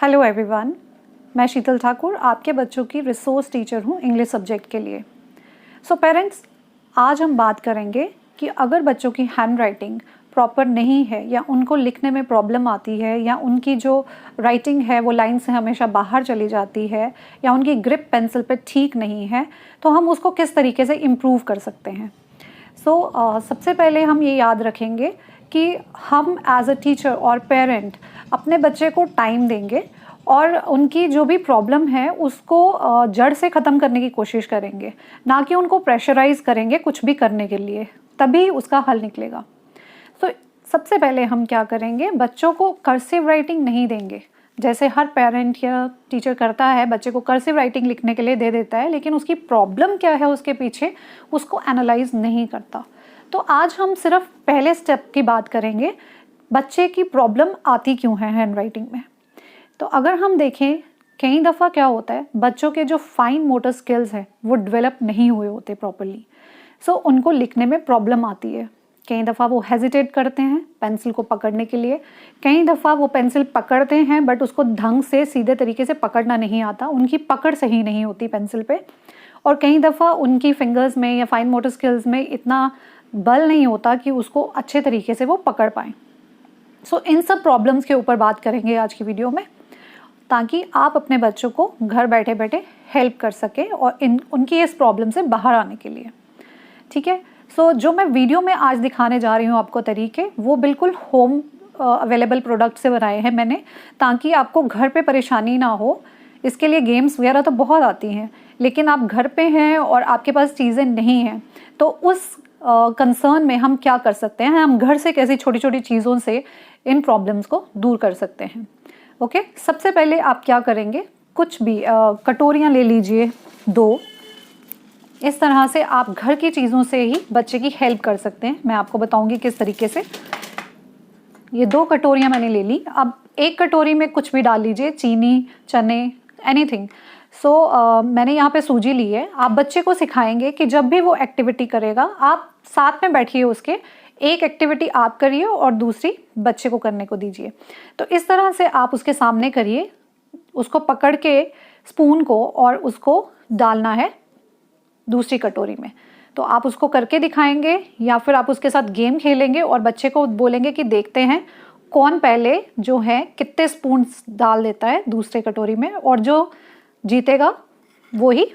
Hello everyone, मैं शीतल ठाकुर आपके बच्चों की रिसोर्स टीचर हूँ इंग्लिश सब्जेक्ट के लिए। सो पेरेंट्स, आज हम बात करेंगे कि अगर बच्चों की हैंड राइटिंग प्रॉपर नहीं है या उनको लिखने में प्रॉब्लम आती है या उनकी जो राइटिंग है वो लाइन से हमेशा बाहर चली जाती है या उनकी ग्रिप पेंसिल पे ठीक नहीं है, तो हम उसको किस तरीके से इम्प्रूव कर सकते हैं। सबसे पहले हम ये याद रखेंगे कि हम एज अ टीचर और पेरेंट अपने बच्चे को टाइम देंगे और उनकी जो भी प्रॉब्लम है उसको जड़ से ख़त्म करने की कोशिश करेंगे, ना कि उनको प्रेशराइज करेंगे कुछ भी करने के लिए, तभी उसका हल निकलेगा। सबसे पहले हम क्या करेंगे, बच्चों को कर्सिव राइटिंग नहीं देंगे। जैसे हर पेरेंट या टीचर करता है, बच्चे को कर्सिव राइटिंग लिखने के लिए दे देता है, लेकिन उसकी प्रॉब्लम क्या है उसके पीछे उसको एनालाइज नहीं करता। तो आज हम सिर्फ पहले स्टेप की बात करेंगे, बच्चे की प्रॉब्लम आती क्यों है हैंड राइटिंग में। तो अगर हम देखें, कई दफ़ा क्या होता है, बच्चों के जो फाइन मोटर स्किल्स हैं वो डेवलप नहीं हुए होते प्रॉपरली। उनको लिखने में प्रॉब्लम आती है। कई दफ़ा वो हेजिटेट करते हैं पेंसिल को पकड़ने के लिए, कई दफ़ा वो पेंसिल पकड़ते हैं बट उसको ढंग से सीधे तरीके से पकड़ना नहीं आता, उनकी पकड़ सही नहीं होती पेंसिल पे, और कई दफ़ा उनकी फिंगर्स में या फाइन मोटर स्किल्स में इतना बल नहीं होता कि उसको अच्छे तरीके से वो पकड़ पाएँ। इन सब प्रॉब्लम्स के ऊपर बात करेंगे आज की वीडियो में, ताकि आप अपने बच्चों को घर बैठे बैठे हेल्प कर सकें और उनकी इस प्रॉब्लम से बाहर आने के लिए। ठीक है। जो मैं वीडियो में आज दिखाने जा रही हूँ आपको तरीके, वो बिल्कुल होम अवेलेबल प्रोडक्ट से बनाए हैं मैंने, ताकि आपको घर पे परेशानी ना हो। इसके लिए गेम्स वगैरह तो बहुत आती हैं, लेकिन आप घर पे हैं और आपके पास चीज़ें नहीं हैं, तो उस कंसर्न में हम क्या कर सकते हैं, हम घर से कैसी छोटी छोटी चीज़ों से इन प्रॉब्लम्स को दूर कर सकते हैं। ओके, सबसे पहले आप क्या करेंगे, कुछ भी कटोरियाँ ले लीजिए 2। इस तरह से आप घर की चीज़ों से ही बच्चे की हेल्प कर सकते हैं। मैं आपको बताऊंगी किस तरीके से। ये 2 कटोरियाँ मैंने ले ली। अब एक कटोरी में कुछ भी डाल लीजिए, चीनी, चने, एनीथिंग। मैंने यहाँ पे सूजी ली है। आप बच्चे को सिखाएंगे कि जब भी वो एक्टिविटी करेगा, आप साथ में बैठिए उसके, एक एक्टिविटी आप करिए और दूसरी बच्चे को करने को दीजिए। तो इस तरह से आप उसके सामने करिए, उसको पकड़ के स्पून को और उसको डालना है दूसरी कटोरी में। तो आप उसको करके दिखाएंगे या फिर आप उसके साथ गेम खेलेंगे और बच्चे को बोलेंगे कि देखते हैं कौन पहले जो है कितने स्पून डाल देता है दूसरे कटोरी में, और जो जीतेगा वही,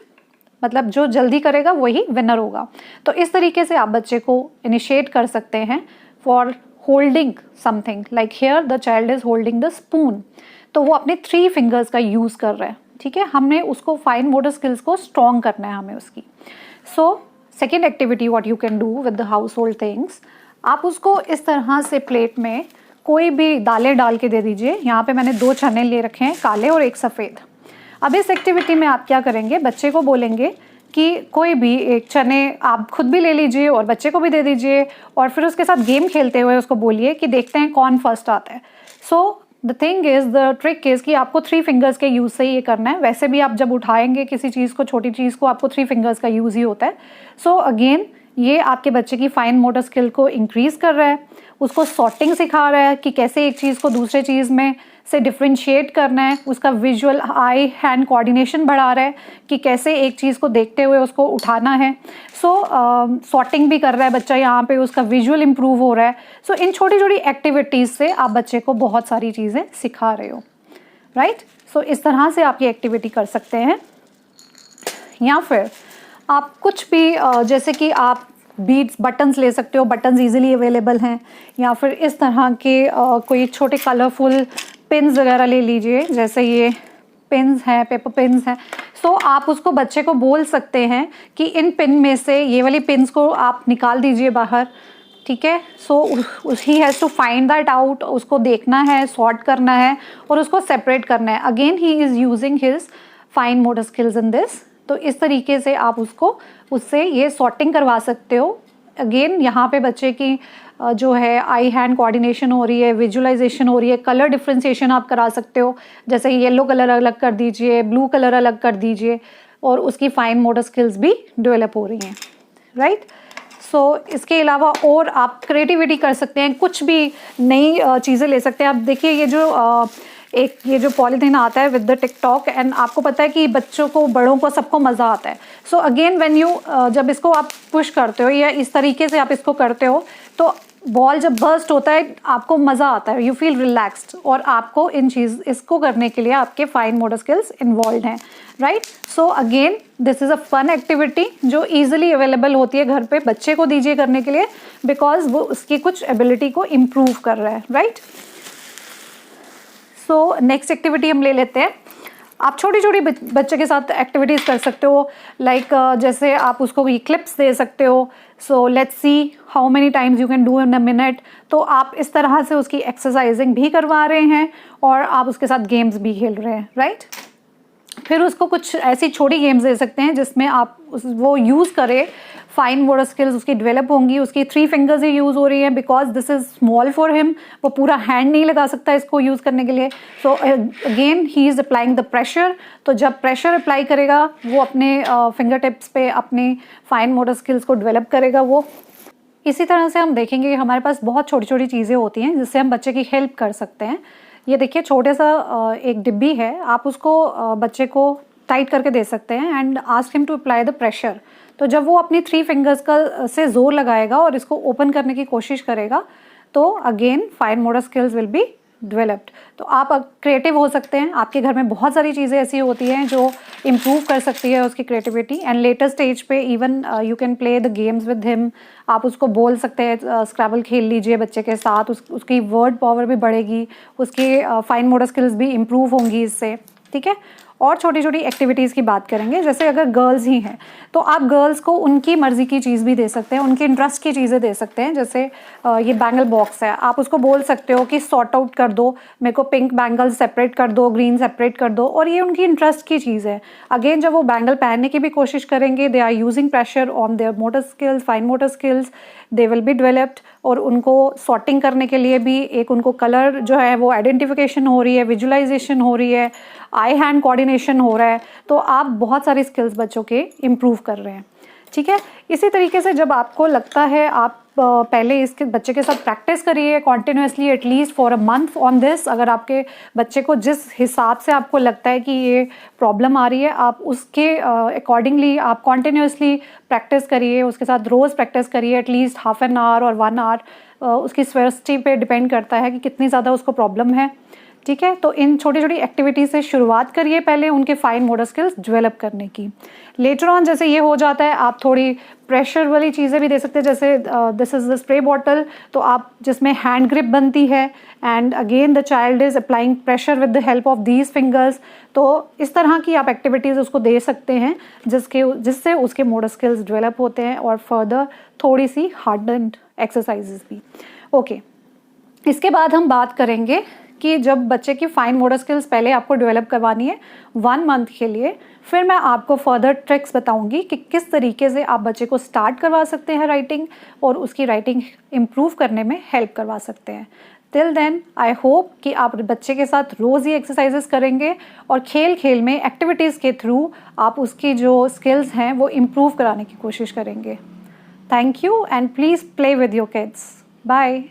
मतलब जो जल्दी करेगा वही विनर होगा। तो इस तरीके से आप बच्चे को इनिशिएट कर सकते हैं for holding something, like here the child is holding the spoon. तो वो अपने 3 फिंगर्स का यूज़ कर रहा है। ठीक है, हमने उसको फाइन मोटर स्किल्स को स्ट्रॉन्ग करना है हमें उसकी। Second activity what you can do with the house hold things, आप उसको इस तरह से प्लेट में कोई भी दालें डाल के दे दीजिए। यहाँ पे मैंने 2 चने ले रखे हैं, काले और एक सफ़ेद। अब इस एक्टिविटी में आप क्या करेंगे, बच्चे को बोलेंगे कि कोई भी एक चने आप खुद भी ले लीजिए और बच्चे को भी दे दीजिए, और फिर उसके साथ गेम खेलते हुए उसको बोलिए कि देखते हैं कौन फर्स्ट आता है। The thing is, the trick is कि आपको 3 फिंगर्स के यूज़ से ही ये करना है। वैसे भी आप जब उठाएंगे किसी चीज़ को, छोटी चीज़ को, आपको 3 फिंगर्स का यूज़ ही होता है। अगेन ये आपके बच्चे की फाइन मोटर स्किल को इंक्रीज़ कर रहा है, उसको सॉर्टिंग सिखा रहा है कि कैसे एक चीज़ को दूसरे चीज़ में से डिफ्रेंशिएट करना है, उसका विजुअल आई हैंड कोऑर्डिनेशन बढ़ा रहा है कि कैसे एक चीज़ को देखते हुए उसको उठाना है। सॉर्टिंग भी कर रहा है बच्चा यहाँ पे, उसका विजुअल इम्प्रूव हो रहा है। इन छोटी छोटी एक्टिविटीज़ से आप बच्चे को बहुत सारी चीज़ें सिखा रहे हो, राइट। इस तरह से आप ये एक्टिविटी कर सकते हैं। या फिर आप कुछ भी जैसे कि आप बीड्स, बटन्स ले सकते हो, बटन्स इजीली अवेलेबल हैं, या फिर इस तरह के कोई छोटे कलरफुल पिन्स वगैरह ले लीजिए, जैसे ये पिन्स हैं, पेपर पिन्स हैं। आप उसको बच्चे को बोल सकते हैं कि इन पिन में से ये वाली पिन्स को आप निकाल दीजिए बाहर। ठीक है, he has to find that out, उसको देखना है, सॉर्ट करना है और उसको सेपरेट करना है। Again he is using his fine motor skills in this. तो इस तरीके से आप उससे ये सॉर्टिंग करवा सकते हो। अगेन यहाँ पे बच्चे की जो है आई हैंड कोऑर्डिनेशन हो रही है, विजुअलाइजेशन हो रही है, कलर डिफ्रेंशिएशन आप करा सकते हो, जैसे येलो कलर अलग कर दीजिए, ब्लू कलर अलग कर दीजिए, और उसकी फाइन मोटर स्किल्स भी डेवलप हो रही हैं, राइट। इसके अलावा और आप क्रिएटिविटी कर सकते हैं, कुछ भी नई चीज़ें ले सकते हैं। आप देखिए, ये जो एक ये जो पॉलीथीन आता है विद द टिकटॉक, एंड आपको पता है कि बच्चों को, बड़ों को, सबको मज़ा आता है। सो अगेन व्हेन यू जब इसको आप पुश करते हो या इस तरीके से आप इसको करते हो तो बॉल जब बर्स्ट होता है आपको मज़ा आता है, यू फील रिलैक्स्ड, और आपको इसको करने के लिए आपके फाइन मोटर स्किल्स इन्वॉल्व हैं, right. So again this is a fun activity जो ईजिली अवेलेबल होती है घर पे, बच्चे को दीजिए करने के लिए, बिकॉज वो उसकी कुछ एबिलिटी को इम्प्रूव कर रहा है, राइट। सो नेक्स्ट एक्टिविटी हम ले लेते हैं। आप छोटी छोटी बच्चे के साथ एक्टिविटीज़ कर सकते हो, लाइक जैसे आप उसको क्लिप्स दे सकते हो। So let's see how many times you can do in a minute. तो आप इस तरह से उसकी एक्सरसाइजिंग भी करवा रहे हैं और आप उसके साथ गेम्स भी खेल रहे हैं, राइट। फिर उसको कुछ ऐसी छोटी गेम्स दे सकते हैं जिसमें आप वो यूज़ करे, फाइन मोटर स्किल्स उसकी डेवलप होंगी। उसकी 3 फिंगर्स ही यूज़ हो रही हैं because this is small for him, वो पूरा हैंड नहीं लगा सकता इसको यूज़ करने के लिए। So again he is applying the pressure. तो जब प्रेशर अप्लाई करेगा वो अपने फिंगर टिप्स पे अपने फाइन मोटर स्किल्स को डेवलप करेगा वो। इसी तरह से हम देखेंगे कि हमारे पास बहुत छोटी छोटी चीज़ें होती हैं जिससे हम बच्चे की हेल्प कर सकते हैं। ये देखिए छोटे सा एक डिब्बी है, आप उसको बच्चे को टाइट करके दे सकते हैं and ask him to apply the pressure. तो जब वो अपनी 3 फिंगर्स का से जोर लगाएगा और इसको ओपन करने की कोशिश करेगा तो again fine motor skills will be developed. तो आप क्रिएटिव हो सकते हैं, आपके घर में बहुत सारी चीज़ें ऐसी होती हैं जो इम्प्रूव कर सकती है उसकी क्रिएटिविटी। एंड लेटर स्टेज पे even you can play the games with him. आप उसको बोल सकते हैं, स्क्रैबल खेल लीजिए बच्चे के साथ, उसकी वर्ड पावर भी बढ़ेगी, उसकी फाइन मोटर स्किल्स भी इम्प्रूव होंगी इससे, ठीक है। और छोटी छोटी एक्टिविटीज़ की बात करेंगे, जैसे अगर गर्ल्स ही हैं तो आप गर्ल्स को उनकी मर्ज़ी की चीज़ भी दे सकते हैं, उनके इंटरेस्ट की चीज़ें दे सकते हैं। जैसे ये बैंगल बॉक्स है, आप उसको बोल सकते हो कि सॉर्ट आउट कर दो, मेरे को पिंक बैंगल सेपरेट कर दो, ग्रीन सेपरेट कर दो, और ये उनकी इंटरेस्ट की चीज़ है। अगेन जब वो बैंगल पहनने की भी कोशिश करेंगे, they are using pressure on their motor skills, fine motor skills, they will be developed. और उनको सॉर्टिंग करने के लिए भी एक उनको कलर जो है वो आइडेंटिफिकेशन हो रही है, विजुअलाइजेशन हो रही है, आई हैंड कोऑर्डिनेशन हो रहा है। तो आप बहुत सारी स्किल्स बच्चों के इम्प्रूव कर रहे हैं, ठीक है। इसी तरीके से जब आपको लगता है आप पहले इसके बच्चे के साथ प्रैक्टिस करिए continuously at least for a month on this. अगर आपके बच्चे को जिस हिसाब से आपको लगता है कि ये प्रॉब्लम आ रही है, आप उसके अकॉर्डिंगली आप कॉन्टिन्यूसली प्रैक्टिस करिए, उसके साथ रोज़ प्रैक्टिस करिए एटलीस्ट हाफ एन आवर और 1 आवर। उसकी स्वेस्टी पे डिपेंड करता है कि कितनी ज़्यादा उसको प्रॉब्लम है, ठीक है। तो इन छोटी छोटी एक्टिविटीज़ से शुरुआत करिए पहले उनके फाइन मोटर स्किल्स डेवलप करने की। लेटर ऑन जैसे ये हो जाता है आप थोड़ी प्रेशर वाली चीज़ें भी दे सकते हैं, जैसे this is the spray bottle, तो आप जिसमें हैंड ग्रिप बनती है and again the child is applying pressure with the help of these fingers. तो इस तरह की आप एक्टिविटीज़ उसको दे सकते हैं जिससे उसके मोटर स्किल्स डेवलप होते हैं, और फर्दर थोड़ी सी हार्डन्ड एक्सरसाइजेज भी। ओके, इसके बाद हम बात करेंगे कि जब बच्चे की फाइन मोटर स्किल्स पहले आपको डेवलप करवानी है 1 मंथ के लिए, फिर मैं आपको फर्दर ट्रिक्स बताऊंगी कि किस तरीके से आप बच्चे को स्टार्ट करवा सकते हैं राइटिंग, और उसकी राइटिंग इम्प्रूव करने में हेल्प करवा सकते हैं। टिल देन आई होप कि आप बच्चे के साथ रोज़ ही एक्सरसाइजेस करेंगे और खेल खेल में एक्टिविटीज़ के थ्रू आप उसकी जो स्किल्स हैं वो इम्प्रूव कराने की कोशिश करेंगे। Thank you and please play with your kids. Bye.